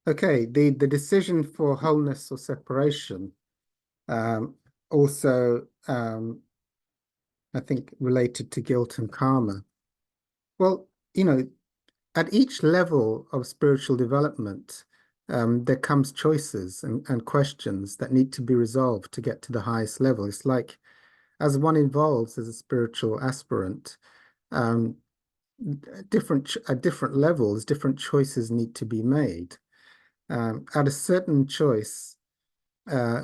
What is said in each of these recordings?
Okay, the decision for wholeness or separation, um, also, I think related to guilt and karma. Well, at each level of spiritual development, there comes choices and questions that need to be resolved to get to the highest level. It's like as one evolves as a spiritual aspirant, um, at different levels, different choices need to be made. At a certain choice,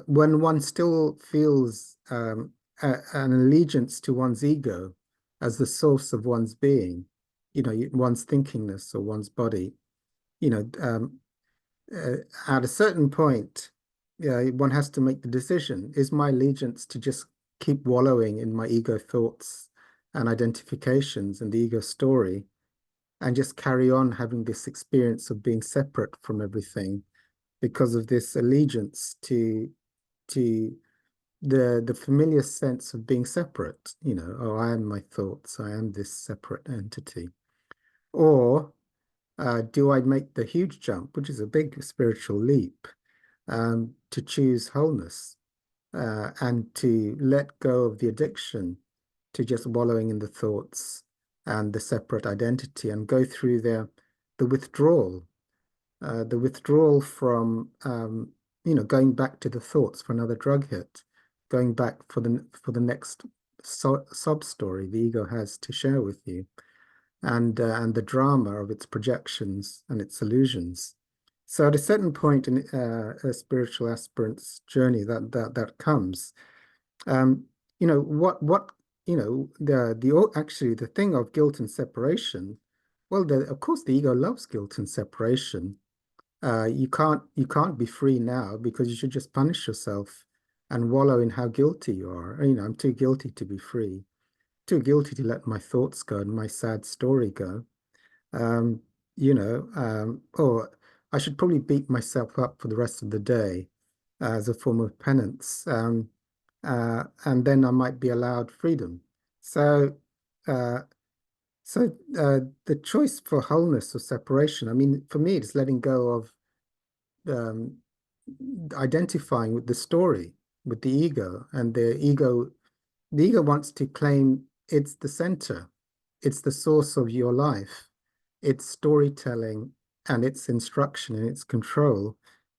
when one still feels an allegiance to one's ego as the source of one's being, one's thinkingness or one's body, you know, um, at a certain point, one has to make the decision, is my allegiance to just keep wallowing in my ego thoughts and identifications and the ego story and just carry on having this experience of being separate from everything because of this allegiance to the familiar sense of being separate, oh, I am my thoughts, I am this separate entity. Or do I make the huge jump, which is a big spiritual leap, to choose wholeness and to let go of the addiction to just wallowing in the thoughts and the separate identity and go through the withdrawal from going back to the thoughts for another drug hit, going back for the next sob story the ego has to share with you, and the drama of its projections and its illusions. So at a certain point in a spiritual aspirant's journey that comes, um, what actually the thing of guilt and separation. Well, of course, the ego loves guilt and separation. You can't be free now because you should just punish yourself and wallow in how guilty you are. I'm too guilty to be free, too guilty to let my thoughts go and my sad story go. Um, or I should probably beat myself up for the rest of the day as a form of penance. And then I might be allowed freedom. So, uh, so the choice for wholeness or separation, I mean, for me, it's letting go of um, identifying with the story, with the ego, and the ego wants to claim it's the center, it's the source of your life, its storytelling and its instruction and its control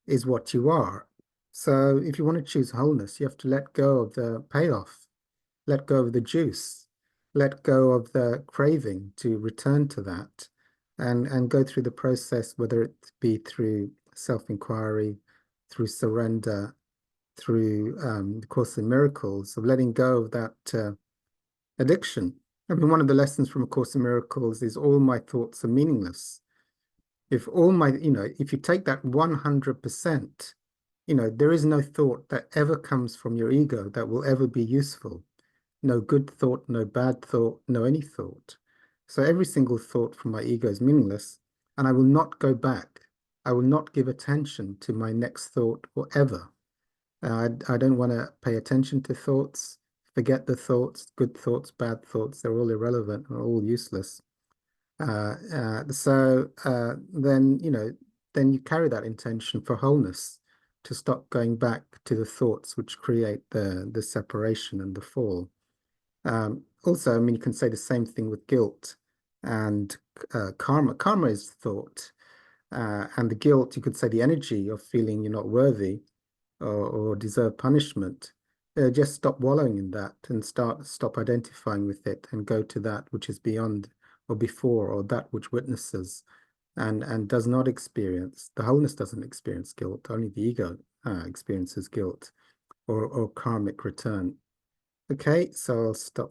is what you are. So if you want to choose wholeness, you have to let go of the payoff, let go of the juice, let go of the craving to return to that and go through the process, whether it be through self-inquiry, through surrender, through the Course in Miracles, of letting go of that addiction. I mean, one of the lessons from A Course in Miracles is all my thoughts are meaningless. If you take that 100%, there is no thought that ever comes from your ego that will ever be useful. No good thought, no bad thought, no any thought. So every single thought from my ego is meaningless, and I will not go back. I will not give attention to my next thought or ever. I don't want to pay attention to thoughts, forget the thoughts, good thoughts, bad thoughts, they're all irrelevant and all useless. Then you carry that intention for wholeness to stop going back to the thoughts which create the separation and the fall. Also, I mean, you can say the same thing with guilt and karma. Karma is thought, and the guilt, you could say the energy of feeling you're not worthy or deserve punishment. Just stop wallowing in that and stop identifying with it and go to that which is beyond or before or that which witnesses and does not experience. The wholeness doesn't experience guilt. Only the ego experiences guilt or karmic return. Okay, so I'll stop